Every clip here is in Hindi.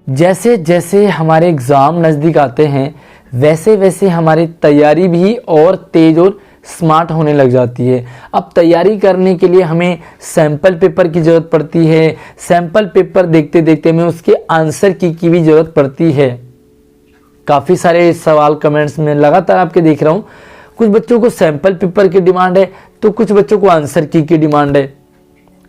जैसे जैसे हमारे एग्ज़ाम नज़दीक आते हैं वैसे वैसे हमारी तैयारी भी और तेज़ और स्मार्ट होने लग जाती है। अब तैयारी करने के लिए हमें सैम्पल पेपर की ज़रूरत पड़ती है। सैम्पल पेपर देखते देखते हमें उसके आंसर की भी ज़रूरत पड़ती है। काफ़ी सारे सवाल कमेंट्स में लगातार आपके देख रहा हूँ। कुछ बच्चों को सैम्पल पेपर की डिमांड है तो कुछ बच्चों को आंसर की डिमांड है।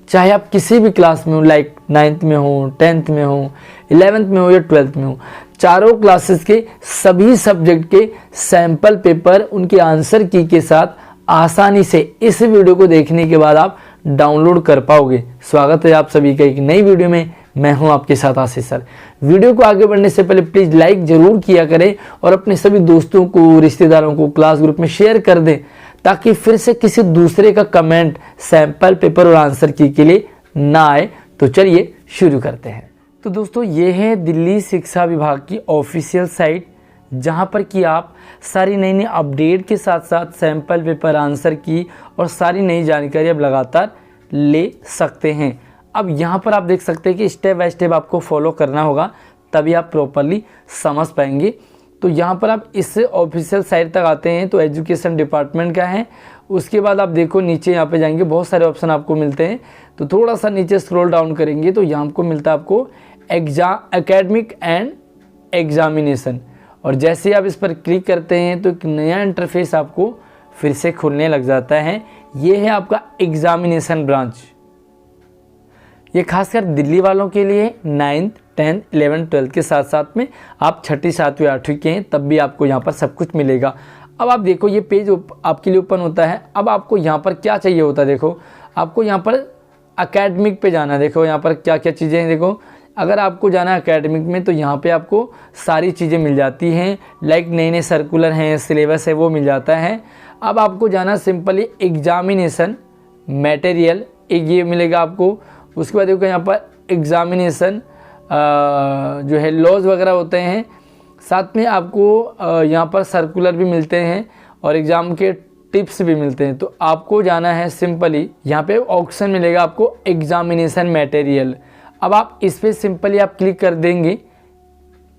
चाहे आप किसी भी क्लास में हो, लाइक 9th में हो, 10th में हो, 11th में हो या 12th में हो, चारों क्लासेस के सभी सब्जेक्ट के सैम्पल पेपर उनके आंसर की के साथ आसानी से इस वीडियो को देखने के बाद आप डाउनलोड कर पाओगे। स्वागत है आप सभी का एक नई वीडियो में। मैं हूं आपके साथ आशीष सर। वीडियो को आगे बढ़ने से पहले प्लीज़ लाइक ज़रूर किया करें और अपने सभी दोस्तों को, रिश्तेदारों को क्लास ग्रुप में शेयर कर दें ताकि फिर से किसी दूसरे का कमेंट सैम्पल पेपर और आंसर की के लिए ना आए। तो चलिए शुरू करते हैं। तो दोस्तों ये है दिल्ली शिक्षा विभाग की ऑफिशियल साइट, जहां पर कि आप सारी नई नई अपडेट के साथ साथ सैम्पल पेपर, आंसर की और सारी नई जानकारी अब लगातार ले सकते हैं। अब यहाँ पर आप देख सकते हैं कि स्टेप बाय स्टेप आपको फॉलो करना होगा, तभी आप प्रॉपरली समझ पाएंगे। तो यहाँ पर आप इस ऑफिशियल साइट तक आते हैं तो एजुकेशन डिपार्टमेंट का है। उसके बाद आप देखो नीचे यहाँ पे जाएंगे, बहुत सारे ऑप्शन आपको मिलते हैं। तो थोड़ा सा नीचे स्क्रॉल डाउन करेंगे तो यहाँ को मिलता है आपको एकेडमिक एंड एग्जामिनेशन, और जैसे आप इस पर क्लिक करते हैं तो एक नया इंटरफेस आपको फिर से खुलने लग जाता है। ये है आपका एग्जामिनेशन ब्रांच। ये खासकर दिल्ली वालों के लिए 9th, 10th, 11th, 12th के साथ साथ में आप 6ठी, 7वीं, 8वीं के हैं तब भी आपको यहाँ पर सब कुछ मिलेगा। अब आप देखो ये पेज आपके लिए ओपन होता है। अब आपको यहाँ पर क्या चाहिए होता है, देखो आपको यहाँ पर एकेडमिक पे जाना है। देखो यहाँ पर क्या क्या चीज़ें हैं। देखो अगर आपको जाना है एकेडमिक में तो यहाँ पे आपको सारी चीज़ें मिल जाती हैं, लाइक नए नए सर्कुलर हैं, सिलेबस है वो मिल जाता है। अब आपको जाना सिंपली एग्जामिनेशन मटेरियल, एक ये मिलेगा आपको। उसके बाद देखो यहाँ पर एग्जामिनेशन जो है लॉज वगैरह होते हैं, साथ में आपको यहाँ पर सर्कुलर भी मिलते हैं और एग्ज़ाम के टिप्स भी मिलते हैं। तो आपको जाना है सिंपली यहाँ पे ऑप्शन मिलेगा आपको एग्जामिनेशन मटेरियल। अब आप इस पर सिंपली आप क्लिक कर देंगे।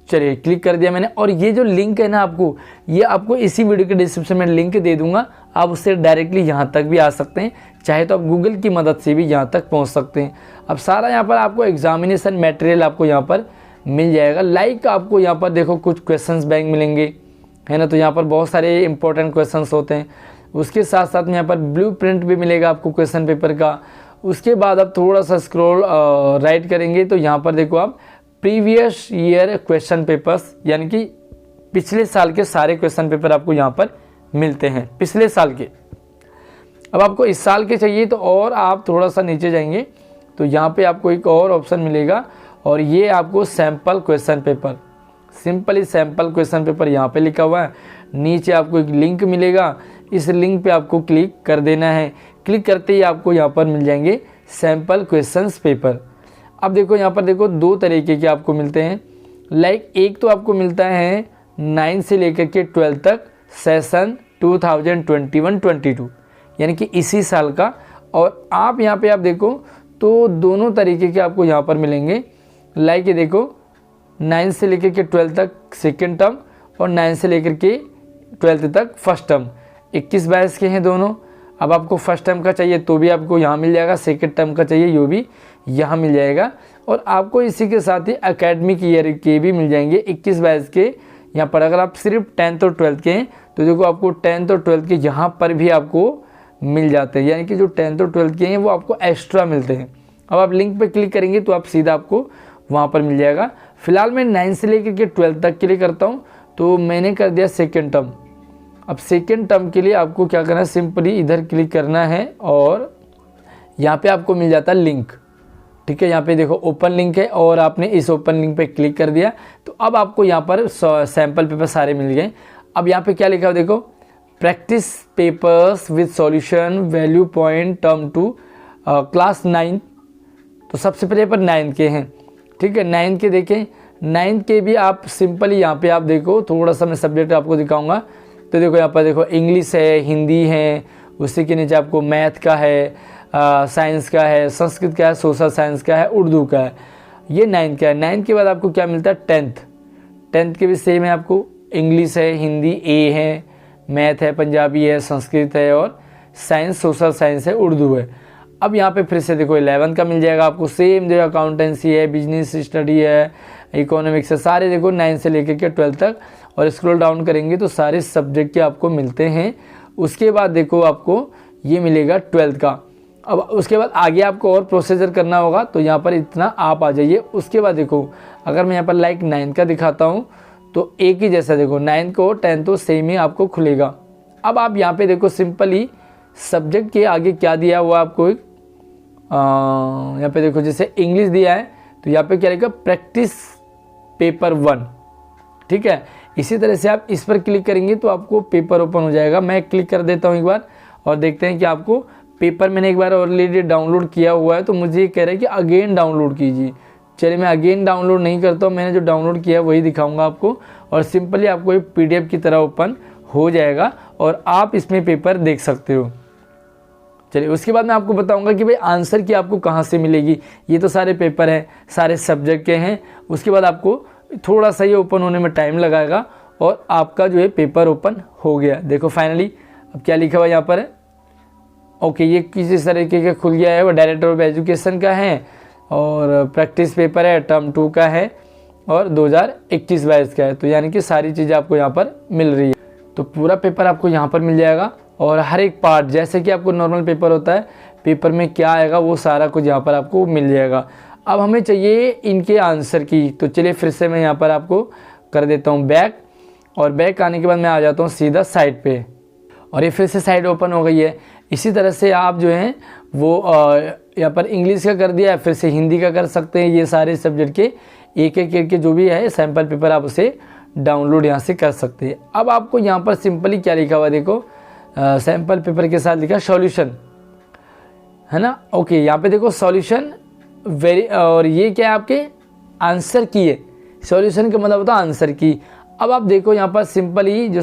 चलिए क्लिक कर दिया मैंने, और ये जो लिंक है ना आपको, ये आपको इसी वीडियो के डिस्क्रिप्शन में लिंक दे दूंगा। आप उससे डायरेक्टली यहाँ तक भी आ सकते हैं, चाहे तो आप गूगल की मदद से भी यहाँ तक पहुँच सकते हैं। अब सारा यहाँ पर आपको एग्जामिनेशन मटेरियल आपको यहाँ पर मिल जाएगा। लाइक आपको यहाँ पर देखो कुछ क्वेश्चंस बैंक मिलेंगे, है ना। तो यहाँ पर बहुत सारे इंपॉर्टेंट क्वेश्चंस होते हैं। उसके साथ साथ में यहाँ पर ब्लूप्रिंट भी मिलेगा आपको क्वेश्चन पेपर का। उसके बाद आप थोड़ा सा स्क्रॉल राइट करेंगे तो यहाँ पर देखो आप प्रीवियस ईयर क्वेश्चन पेपर्स, यानी कि पिछले साल के सारे क्वेश्चन पेपर आपको यहाँ पर मिलते हैं, पिछले साल के। अब आपको इस साल के चाहिए तो और आप थोड़ा सा नीचे जाएंगे तो यहाँ पे आपको एक और ऑप्शन मिलेगा, और ये आपको sample question paper, simply sample question paper यहाँ पे लिखा हुआ है। नीचे आपको एक लिंक मिलेगा, इस लिंक पे आपको क्लिक कर देना है। क्लिक करते ही आपको यहाँ पर मिल जाएंगे सैम्पल क्वेश्चंस पेपर। अब देखो यहाँ पर देखो दो तरीके के आपको मिलते हैं, लाइक एक तो आपको मिलता है 9 से लेकर के 12 तक सेशन 2021-22, यानी कि इसी साल का। और आप यहाँ पे आप देखो तो दोनों तरीके के आपको यहाँ पर मिलेंगे, लाइक ये देखो 9 से लेकर के 12 तक सेकेंड टर्म और 9 से लेकर के 12th तक फर्स्ट टर्म, 21-22 के हैं दोनों। अब आपको फर्स्ट टर्म का चाहिए तो भी आपको यहाँ मिल जाएगा, सेकेंड टर्म का चाहिए यो भी यहाँ मिल जाएगा। और आपको इसी के साथ ही एकेडमिक ईयर के भी मिल जाएंगे 21-22 के यहाँ पर। अगर आप सिर्फ 10th और 12th के हैं तो देखो आपको 10th और 12th के यहाँ पर भी आपको मिल जाते हैं, यानी कि जो 10th और 12th के हैं वो आपको एक्स्ट्रा मिलते हैं। अब आप लिंक पे क्लिक करेंगे तो आप सीधा आपको वहाँ पर मिल जाएगा। फिलहाल मैं 9 से लेकर के 12th तक के लिए करता हूँ, तो मैंने कर दिया सेकेंड टर्म। अब सेकेंड टर्म के लिए आपको क्या करना है, सिंपली इधर क्लिक करना है और यहाँ पे आपको मिल जाता है लिंक। ठीक है, यहाँ पे देखो ओपन लिंक है और आपने इस ओपन लिंक पे क्लिक कर दिया तो अब आपको यहाँ पर सैम्पल पेपर सारे मिल गए। अब यहाँ पे क्या लिखा है देखो, practice papers with solution value point term 2 class 9। तो सबसे पहले पर 9 के हैं, ठीक है। 9 के देखें, 9 के भी आप सिंपली यहाँ पे आप देखो, थोड़ा सा मैं सब्जेक्ट आपको दिखाऊंगा। तो देखो यहाँ पर देखो इंग्लिश है, हिंदी है, उसी के नीचे आपको मैथ का है, साइंस का है, संस्कृत का है, सोशल साइंस का है, उर्दू का है। ये 9th का है। 9th के बाद आपको क्या मिलता है 10th के भी सेम है, आपको इंग्लिश है, हिंदी ए है, मैथ है, पंजाबी है, संस्कृत है और साइंस सोशल साइंस है, उर्दू है। अब यहाँ पे फिर से देखो 11th का मिल जाएगा आपको सेम, जो अकाउंटेंसी है, बिजनेस स्टडी है, इकोनॉमिक्स है, सारे देखो 9 से लेकर के 12 तक। और स्क्रॉल डाउन करेंगे तो सारे सब्जेक्ट के आपको मिलते हैं। उसके बाद देखो आपको ये मिलेगा 12th का। अब उसके बाद आगे आपको और प्रोसीजर करना होगा, तो यहाँ पर इतना आप आ जाइए। उसके बाद देखो अगर मैं यहाँ पर लाइक 9th का दिखाता हूँ तो एक ही जैसा देखो 9th को 10th तो सेम ही आपको खुलेगा। अब आप यहाँ पे देखो सिंपली सब्जेक्ट के आगे क्या दिया हुआ आपको, एक यहाँ पे देखो जैसे इंग्लिश दिया है तो यहाँ पे क्या रहेगा प्रैक्टिस पेपर 1, ठीक है। इसी तरह से आप इस पर क्लिक करेंगे तो आपको पेपर ओपन हो जाएगा। मैं क्लिक कर देता हूँ एक बार और देखते हैं कि आपको पेपर मैंने एक बार ऑलरेडी डाउनलोड किया हुआ है, तो मुझे ये कह रहा है कि अगेन डाउनलोड कीजिए। चलिए मैं अगेन डाउनलोड नहीं करता हूँ, मैंने जो डाउनलोड किया है वही दिखाऊंगा आपको, और सिंपली आपको एक PDF की तरह ओपन हो जाएगा और आप इसमें पेपर देख सकते हो। चलिए उसके बाद मैं आपको बताऊंगा कि भाई आंसर की आपको कहाँ से मिलेगी। ये तो सारे पेपर हैं, सारे सब्जेक्ट के हैं। उसके बाद आपको थोड़ा सा ये ओपन होने में टाइम लगाएगा और आपका जो है पेपर ओपन हो गया। देखो फाइनली अब क्या लिखा हुआ यहाँ पर है, ओके ये किस तरीके का खुल गया है, वो डायरेक्टर ऑफ एजुकेशन का है और प्रैक्टिस पेपर है, टर्म 2 का है और 2021-22 का है। तो यानी कि सारी चीज़ें आपको यहाँ पर मिल रही है। तो पूरा पेपर आपको यहाँ पर मिल जाएगा और हर एक पार्ट जैसे कि आपको नॉर्मल पेपर होता है, पेपर में क्या आएगा वो सारा कुछ यहाँ पर आपको मिल जाएगा। अब हमें चाहिए इनके आंसर की, तो चलिए फिर से मैं यहाँ पर आपको कर देता हूँ बैक, और बैक आने के बाद मैं आ जाता हूँ सीधा साइट पे, और ये फिर से साइट ओपन हो गई है। इसी तरह से आप जो हैं वो यहाँ पर इंग्लिश का कर दिया है, फिर से हिंदी का कर सकते हैं। ये सारे सब्जेक्ट के एक एक करके जो भी है सैम्पल पेपर आप उसे डाउनलोड यहाँ से कर सकते हैं। अब आपको यहाँ पर सिंपली क्या लिखा हुआ देखो, सैम्पल पेपर के साथ लिखा सॉल्यूशन, है ना। ओके यहाँ पे देखो सॉल्यूशन और ये क्या है आपके आंसर की है। सॉल्यूशन का मतलब होता है आंसर की। अब आप देखो यहाँ पर सिंपली जो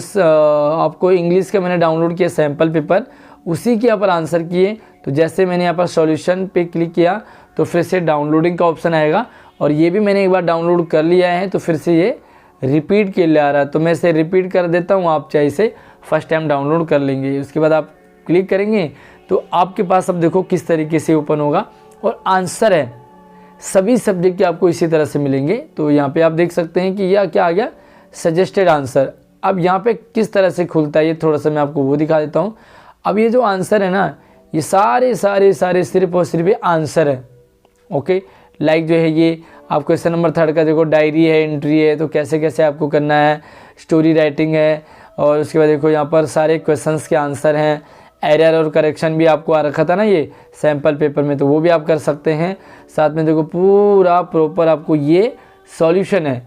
आपको इंग्लिश का मैंने डाउनलोड किया सैम्पल पेपर, उसी के यहाँ पर आंसर किए। तो जैसे मैंने यहाँ पर सॉल्यूशन पे क्लिक किया तो फिर से डाउनलोडिंग का ऑप्शन आएगा, और ये भी मैंने एक बार डाउनलोड कर लिया है तो फिर से ये रिपीट के लिए आ रहा है। तो मैं इसे रिपीट कर देता हूँ, आप चाहे इसे फर्स्ट टाइम डाउनलोड कर लेंगे। उसके बाद आप क्लिक करेंगे तो आपके पास अब देखो किस तरीके से ओपन होगा, और आंसर है सभी सब्जेक्ट के आपको इसी तरह से मिलेंगे। तो यहाँ पे आप देख सकते हैं कि यह क्या आ गया, सजेस्टेड आंसर। अब यहाँ पे किस तरह से खुलता है ये थोड़ा सा मैं आपको वो दिखा देता हूँ। अब ये जो आंसर है ना, ये सारे सारे सारे सिर्फ और सिर्फ आंसर है। ओके लाइक जो है ये आप क्वेश्चन नंबर 3 का देखो डायरी है, एंट्री है, तो कैसे कैसे आपको करना है, स्टोरी राइटिंग है, और उसके बाद देखो यहाँ पर सारे क्वेश्चंस के आंसर हैं। एरर और करेक्शन भी आपको आ रखा था ना ये सैम्पल पेपर में, तो वो भी आप कर सकते हैं। साथ में देखो पूरा प्रॉपर आपको ये सॉल्यूशन है,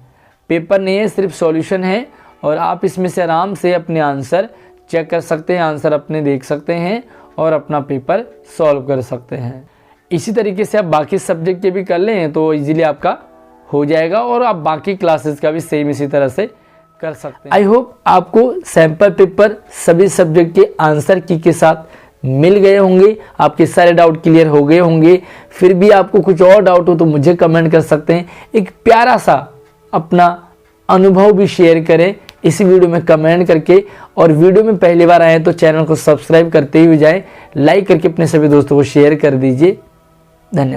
पेपर नहीं है सिर्फ सॉल्यूशन है, और आप इसमें से आराम से अपने आंसर चेक कर सकते हैं, आंसर अपने देख सकते हैं और अपना पेपर सॉल्व कर सकते हैं। इसी तरीके से आप बाकी सब्जेक्ट के भी कर लें तो इजीली आपका हो जाएगा, और आप बाकी क्लासेस का भी सेम इसी तरह से कर सकते हैं। आई होप आपको सैम्पल पेपर सभी सब्जेक्ट के आंसर की के साथ मिल गए होंगे, आपके सारे डाउट क्लियर हो गए होंगे। फिर भी आपको कुछ और डाउट हो तो मुझे कमेंट कर सकते हैं, एक प्यारा सा अपना अनुभव भी शेयर करें इसी वीडियो में कमेंट करके, और वीडियो में पहली बार आए तो चैनल को सब्सक्राइब करते ही जाएं, लाइक करके अपने सभी दोस्तों को शेयर कर दीजिए। धन्यवाद।